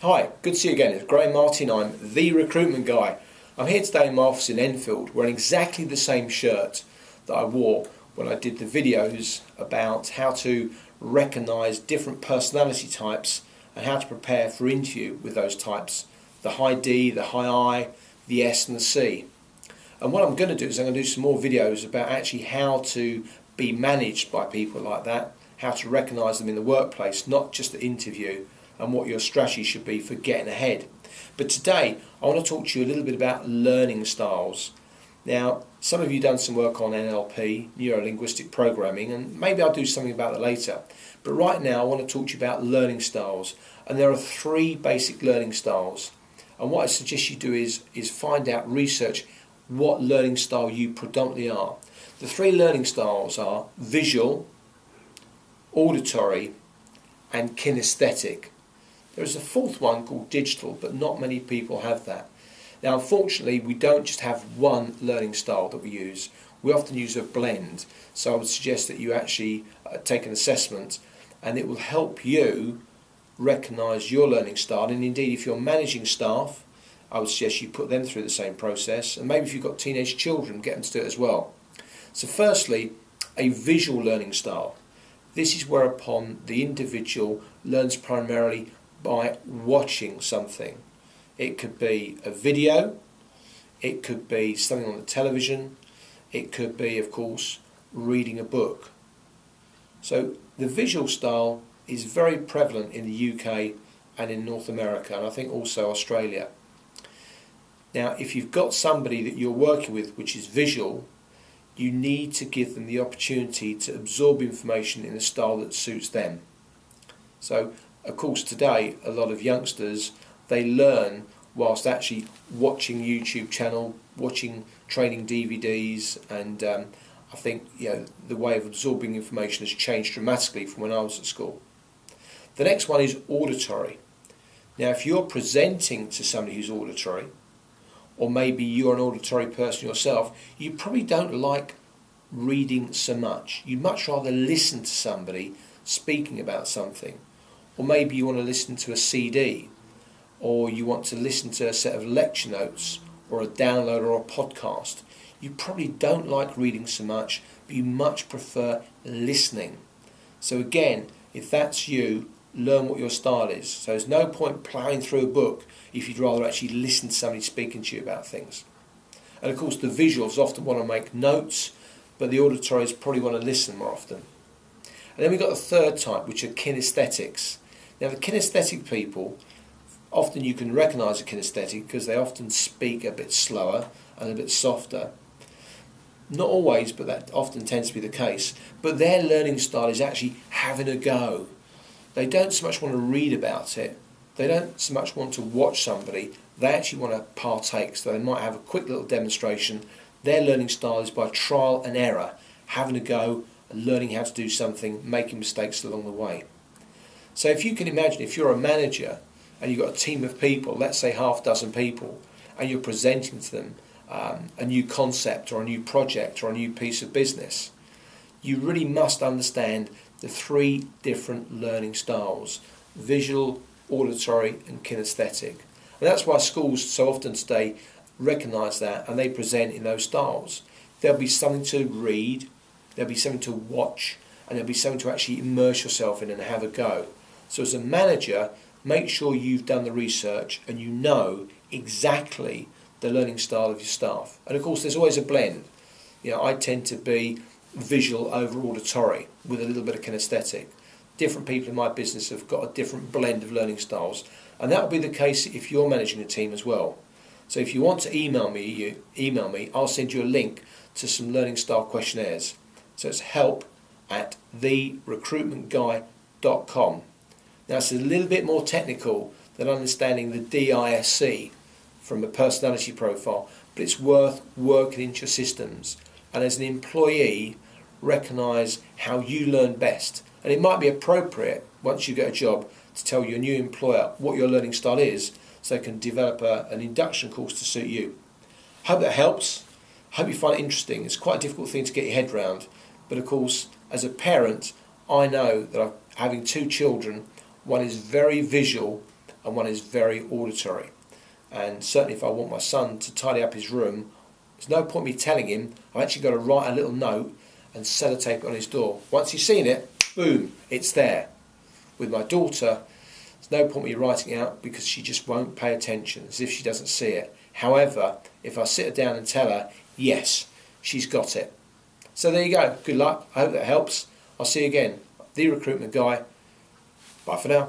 Hi, good to see you again. It's Graham Martin. I'm the recruitment guy. I'm here today in my office in Enfield wearing exactly the same shirt that I wore when I did the videos about how to recognise different personality types and how to prepare for interview with those types. The high D, the high I, the S and the C. And what I'm going to do is I'm going to do some more videos about actually how to be managed by people like that, how to recognise them in the workplace, not just the interview, and what your strategy should be for getting ahead. But today I want to talk to you a little bit about learning styles. Now, some of you have done some work on NLP, neuro-linguistic programming, and maybe I'll do something about that later. But right now I want to talk to you about learning styles, and there are 3 basic learning styles. And what I suggest you do is find out, research what learning style you predominantly are. The 3 learning styles are visual, auditory and kinesthetic. There is a 4th one called digital, but not many people have that. Now unfortunately we don't just have one learning style that we use. We often use a blend. So I would suggest that you actually take an assessment, and it will help you recognise your learning style. And indeed, if you're managing staff, I would suggest you put them through the same process, and maybe if you've got teenage children, get them to do it as well. So firstly, a visual learning style. This is whereupon the individual learns primarily by watching something. It could be a video, it could be something on the television, it could be, of course, reading a book. So the visual style is very prevalent in the UK and in North America, and I think also Australia. Now, if you've got somebody that you're working with which is visual, you need to give them the opportunity to absorb information in a style that suits them. So, of course, today a lot of youngsters, they learn whilst actually watching YouTube channel, watching training DVDs, and I think the way of absorbing information has changed dramatically from when I was at school. The next one is auditory. Now, if you're presenting to somebody who's auditory, or maybe you're an auditory person yourself, you probably don't like reading so much. You'd much rather listen to somebody speaking about something. Or maybe you want to listen to a CD, or you want to listen to a set of lecture notes, or a download or a podcast. You probably don't like reading so much, but you much prefer listening. So again, if that's you, learn what your style is. So there's no point ploughing through a book if you'd rather actually listen to somebody speaking to you about things. And of course the visuals often want to make notes, but the auditories probably want to listen more often. And then we've got the 3rd type, which are kinesthetics. Now the kinesthetic people, often you can recognise a kinesthetic because they often speak a bit slower and a bit softer. Not always, but that often tends to be the case. But their learning style is actually having a go. They don't so much want to read about it, they don't so much want to watch somebody, they actually want to partake. So they might have a quick little demonstration. Their learning style is by trial and error, having a go and learning how to do something, making mistakes along the way. So if you can imagine, if you're a manager and you've got a team of people, let's say half a dozen people, and you're presenting to them a new concept or a new project or a new piece of business, you really must understand the 3 different learning styles: visual, auditory and kinesthetic. And that's why schools so often today recognise that, and they present in those styles. There'll be something to read, there'll be something to watch, and there'll be something to actually immerse yourself in and have a go. So as a manager, make sure you've done the research and you know exactly the learning style of your staff. And of course there's always a blend. I tend to be visual over auditory with a little bit of kinesthetic. Different people in my business have got a different blend of learning styles, and that will be the case if you're managing a team as well. So if you want to email me, I'll send you a link to some learning style questionnaires. So it's help@therecruitmentguy.com. Now it's a little bit more technical than understanding the DISC from a personality profile, but it's worth working into your systems, and as an employee recognise how you learn best. And it might be appropriate once you get a job to tell your new employer what your learning style is, so they can develop an induction course to suit you. Hope that helps. Hope you find it interesting. It's quite a difficult thing to get your head around, but of course as a parent I know that having 2 children, one is very visual and one is very auditory. And certainly if I want my son to tidy up his room, there's no point me telling him. I've actually got to write a little note and sellotape it on his door. Once he's seen it, boom, it's there. With my daughter, there's no point me writing it out because she just won't pay attention, as if she doesn't see it. However, if I sit her down and tell her, yes, she's got it. So there you go. Good luck. I hope that helps. I'll see you again. The Recruitment Guy. Bye for now.